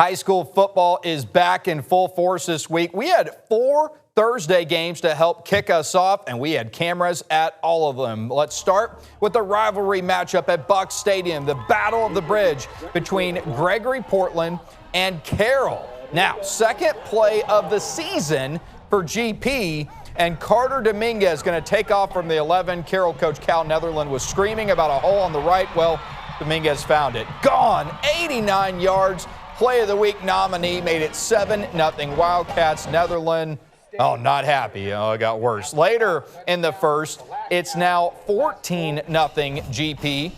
High school football is back in full force this week. We had 4 Thursday games to help kick us off, and we had cameras at all of them. Let's start with the rivalry matchup at Buck Stadium, the Battle of the Bridge between Gregory Portland and Carroll. Now, second play of the season for GP, and Carter Dominguez going to take off from the 11. Carroll coach Cal Netherland was screaming about a hole on the right. Well, Dominguez found it. Gone, 89 yards. Play of the week nominee made it 7-0 Wildcats. Netherland, not happy. It got worse. Later in the first, it's now 14-0 GP.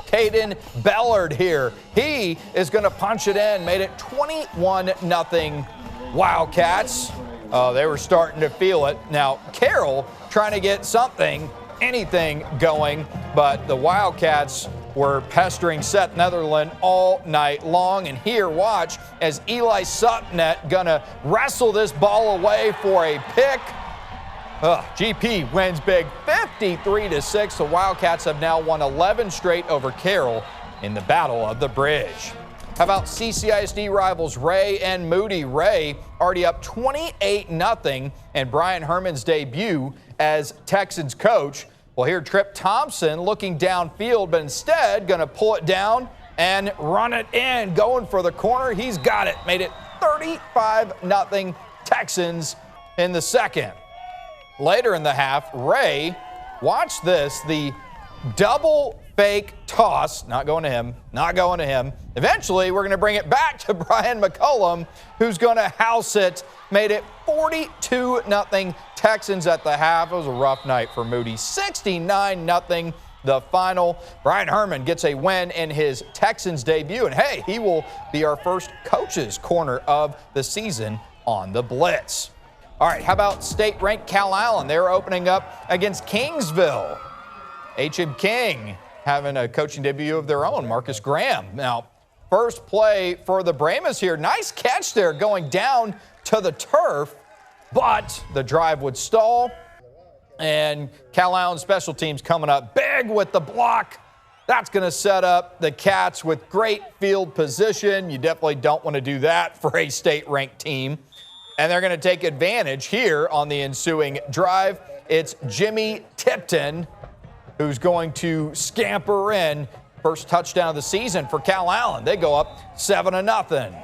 Caden Bellard here. He is going to punch it in. Made it 21-0 Wildcats. They were starting to feel it. Now, Carroll trying to get anything going, but the Wildcats were pestering Seth Netherland all night long. And here, watch as Eli Sutnet gonna wrestle this ball away for a pick. GP wins big, 53-6. The Wildcats have now won 11 straight over Carroll in the Battle of the Bridge. How about CCISD rivals Ray and Moody? Ray already up 28-0, and Brian Herman's debut as Texans coach. Well, here Trip Thompson looking downfield, but instead going to pull it down and run it in. Going for the corner. He's got it. Made it 35-0 Texans in the second. Later in the half, Ray, watch this, the double fake toss. Not going to him. Not going to him. Eventually, we're going to bring it back to Brian McCullum, who's going to house it. Made it 42-0 Texans at the half. It was a rough night for Moody. 69-0 the final. Brian Herman gets a win in his Texans debut. And, hey, he will be our first coach's corner of the season on the Blitz. All right, how about state-ranked Calallen? They're opening up against Kingsville. H.M. King having a coaching debut of their own, Marcus Graham. Now, first play for the Brahmas here. Nice catch there going down to the turf, but the drive would stall. And Calallen special teams coming up big with the block. That's going to set up the Cats with great field position. You definitely don't want to do that for a state-ranked team. And they're going to take advantage here on the ensuing drive. It's Jimmy Tipton who's going to scamper in. First touchdown of the season for Calallen. They go up 7-0.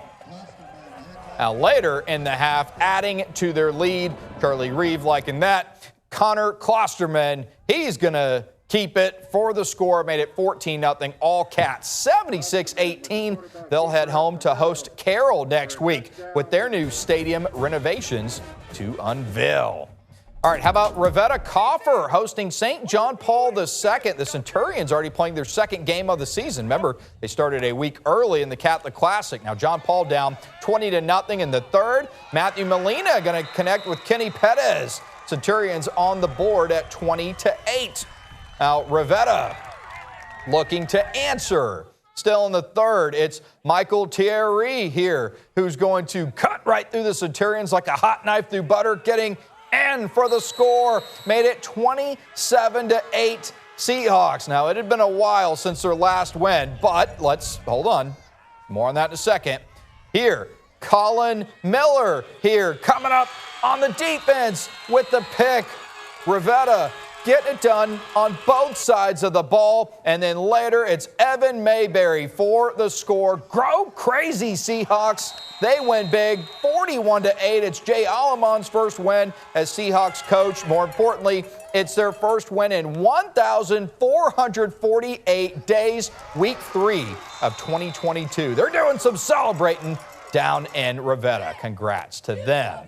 Now later in the half, adding to their lead, Charlie Reeve liking that. Connor Klosterman, he's going to keep it for the score. Made it 14-0 all Cats. 76-18. They'll head home to host Carroll next week with their new stadium renovations to unveil. All right, how about Riviera Kaufer hosting St. John Paul II? The Centurions already playing their second game of the season. Remember, they started a week early in the Catholic Classic. Now, John Paul down 20-0 in the third. Matthew Molina going to connect with Kenny Perez. Centurions on the board at 20-8. Now, Riviera looking to answer. Still in the third, it's Michael Thierry here, who's going to cut right through the Centurions like a hot knife through butter, getting in for the score. Made it 27-8 Seahawks. Now, it had been a while since their last win, but let's hold on. More on that in a second. Here, Colin Miller here coming up on the defense with the pick. Riviera getting it done on both sides of the ball. And then later, it's Evan Mayberry for the score. Grow crazy, Seahawks. They win big, 41-8. It's Jay Alamon's first win as Seahawks coach. More importantly, it's their first win in 1,448 days, week 3 of 2022. They're doing some celebrating down in Riviera. Congrats to them.